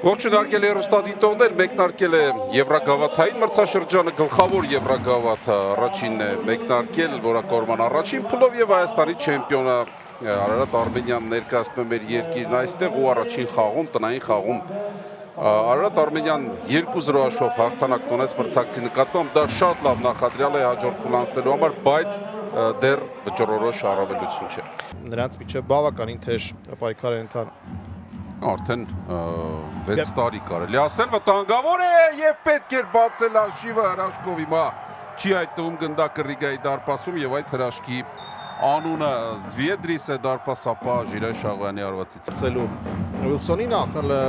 Ողջույն արգել հեռուստադիտողներ, մեկնարկել է Եվրագավաթային մրցաշրջանը, գլխավոր Եվրագավաթը առաջինն է մեկնարկել, որակորման առաջին փուլով եւ Հայաստանի չեմպիոնը Արարատ Արմենիան ներկայացնում է մեր երկիրն այստեղ ու առաջին խաղում, տնային խաղում Արարատ Արմենիան 2-0 հաշվով հաղթանակ տոնեց մրցակցի նկատմամբ, դա շատ լավ նախադրյալ է հաջորդ փուլ անցնելու համար, բայց դեռ վճռորոշ առավելություն չէ։ Նրանց միջև բավականին թեժ պայքար է ընթանում։ Արդեն 6 տարի կարելի ասել, վտանգավոր է եւ պետք էր բացել արշիվը հրաշքով հիմա չի հայտնվում գնդակը Ռիգայի դարպասում եւ այդ հրաշքի անունը Զվիեդրիս է դարպասապահ Ժիրայր Շաղոյանի արվածից։ Ցելու Ուիլսոնին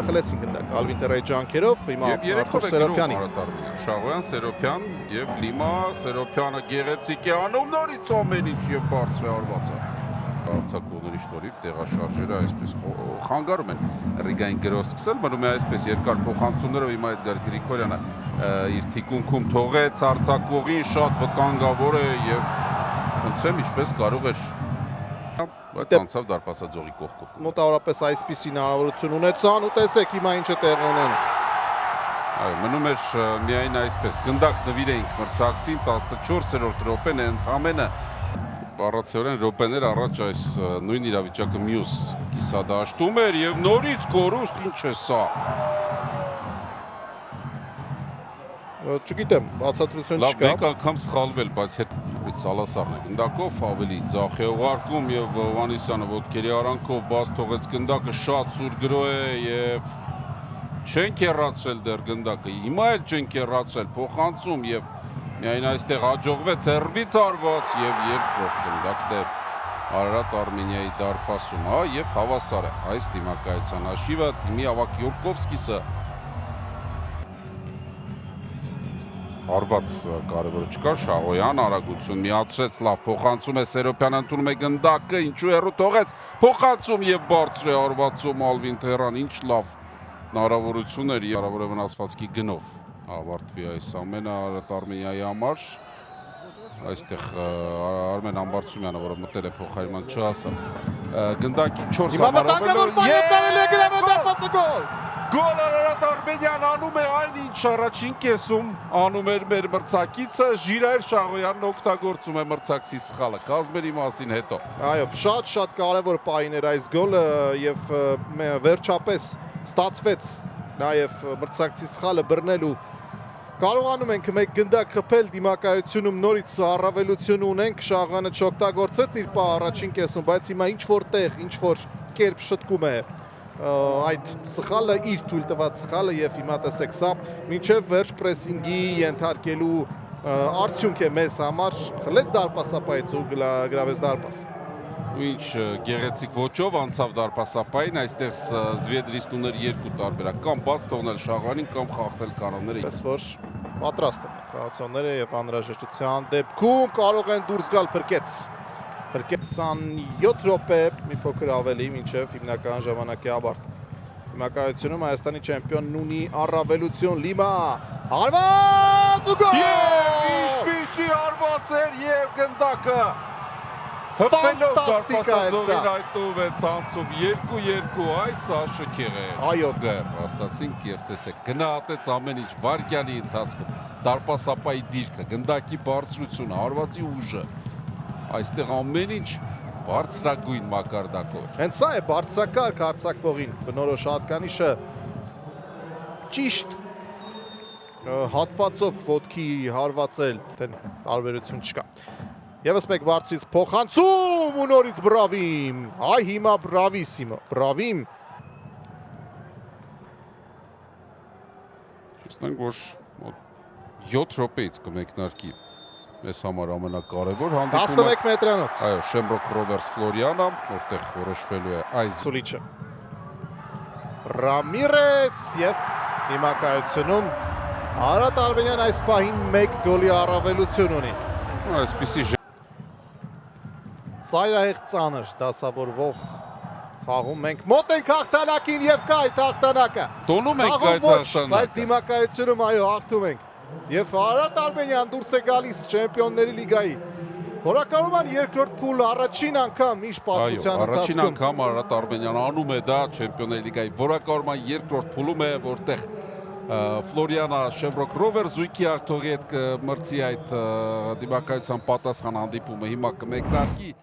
խլեցին գնդակ Ալվին Տերայի ջանքերով, հիմա Արթուր Սերոպյանի։ Շաղոյան, Սերոպյան եւ Լիմա, Սերոպյանը գեղեցիկ է անում նորից ամեն ինչ եւ բարձր է արված է։ Արցակողների շնորհիվ տեղաշարժերը այսպես խանգարում են Ռիգային գրով սկսել, մնում է այսպես երկար փոխանցումներով, հիմա Էդգար Գրիգորյանը իր թիկունքում թողեց արցակողին, շատ վտանգավոր է եւ խնդրեմ ինչպես կարող էր բայց անցավ դարպասաձողի կողքով։ Մոտավորապես այսպիսի հնարավորություն ունեցան ու տեսեք հիմա ինչ է տեղի ունենում։ Այո, մնում էր միայն այսպես գնդակ նվիրեինք մրցակցին 14-րդ րոպեն է ընդամենը Բառացիորեն րոպեներ առաջ այս նույն իրավիճակը մյուս կիսադաշտում էր եւ նորից կորուստ ինչ է սա։ Չգիտեմ, բացատրություն չկա։ Լավ, մեկ անգամ սխալվել, բայց հետ Սալասարն է գնդակով ավելի ձախ է ուղարկում եւ Վանիսյանը ոտքերի արանքով բաց թողեց գնդակը, շատ սուր գրո է եւ չեն կերացրել դեռ գնդակը։ Հիմա էլ չեն կերացրել, փոխանցում եւ միայն այստեղ հաջողվեց հերվից արված եւ երկրորդ գնդակն է Արարատ Արմենիայի դարպասում, եւ հավասար է այս դիմակայության հաշիվը թիմի ավակ Յուրկովսկիսը արված կարևորը չկա, Շաղոյան արագություն միացրեց, լավ փոխանցում է Սերոպյանը ընդունում է գնդակը, ինչու հեռու թողեց, փոխանցում եւ բարձր է արվածում Ալվին Տերան, ինչ լավ հնարավորություն էր, հնարավոր է վնասվածքի գնով ավարտվի այս ամենը Արարատ Արմենիայի համար, այստեղ Արմեն Ամբարձումյանը, որը մտել է փոխարինման չհասավ, գնդակին 4 համարով Գոլ Արարատ Արմենիան անում է այն ինչ առաջին կեսում անում էր մեր մրցակիցը, Ժիրայր Շաղոյանն օգտագործում է մրցակցի սխալը, կազմերի մասին հետո։ Այո, շատ կարևոր պահին էր այս գոլը եւ վերջապես ստացվեց նաեւ մրցակցի սխալը բռնելու կարողանում ենք մեկ գնդակ խփել դիմակայությունում նորից առավելություն ունենք, Շաղոյանը չօգտագործեց իր պահ առաջին կեսում, բայց հիմա ինչ որ տեղ, ինչ որ կերպ շտկում է այդ սխալը իր թույլ տված սխալը եւ հիմա տեսեք սա մինչեւ վերջ պրեսինգի ենթարկելու արդյունք է մեզ համար խլեց դարպասապայից ու գրավեց դարպաս ու ինչ գեղեցիկ ոճով անցավ դարպասապային այստեղ Զվիեդրիսն ուներ երկու տարբերակ կամ բաց թողնել Շաղոյանին կամ խախտել կանոնները պես որ պատրաստ են խաղացողները եւ անհրաժեշտության դեպքում կարող են դուրս գալ փրկեց 27 րոպե մի փոքր ավելի մինչև հիմնական ժամանակի ավարտ։ Հիմնակայությունում Հայաստանի չեմպիոնն ունի առավելություն Լիմա արված ու գոլ։ Ինչպիսի արված էր եւ գնդակը հպելով դարպասաձողին հայտնում է ցանցում 2-2 այս աշքեղ է։ Այո, ասացինք եւ տեսեք գնահատեց ամեն ինչ վարկյանի ընթացքում դարպասապայի դիրքը, գնդակի բարձրությունը, հարվածի ուժը այստեղ ամեն ինչ բարձրագույն մակարդակով։ Հենց սա է բարձրակարգ արձակվողին բնորոշ հատկանիշը ճիշտ հատվածով ոտքի հարվածել, տարբերություն չկա։ Եվս մեկ բարձրից փոխանցում ու նորից բրավիմ։ Այ հիմա բրավիսիմը, բրավիմ։ Չստենք որ 7 րոպեից կմեկնարկի Մեզ համար ամենակարևոր հանդիպումը 11 մետրանոց։ Այո, Շեմրոք Ռովերս Ֆլորյանը, որտեղ որոշվելու է այս Սուլիչը։ Ռամիրես եւ դիմակայությունում Արարատ Արմենիան այս պահին 1 գոլի առավելություն ունի։ Այսպիսի Սայրահեղ ծանր դասավորվող խաղում մենք մոտ ենք հաղթանակին եւ կա այդ հաղթանակը։ Տոնում ենք այդ հաղթանակը։ Բայց դիմակայությունում այո հաղթում ենք։ Եվ Արարատ Արմենիան դուրս է գալիս Չեմպիոնների լիգայի Հորակարովան երկրորդ փուլը առաջին անգամ իր պատմության առաջին ընթացքում անգամ Արարատ Արմենյանը անում է դա Չեմպիոնների լիգայի որակավորման երկրորդ փուլում է, որտեղ Ֆլորիանա Շեմրոք Ռովեր զույգի ակտորի հետ կմրցի այդ դիմակայության պատասխան հանդիպումը հիմա կմեկնարկի։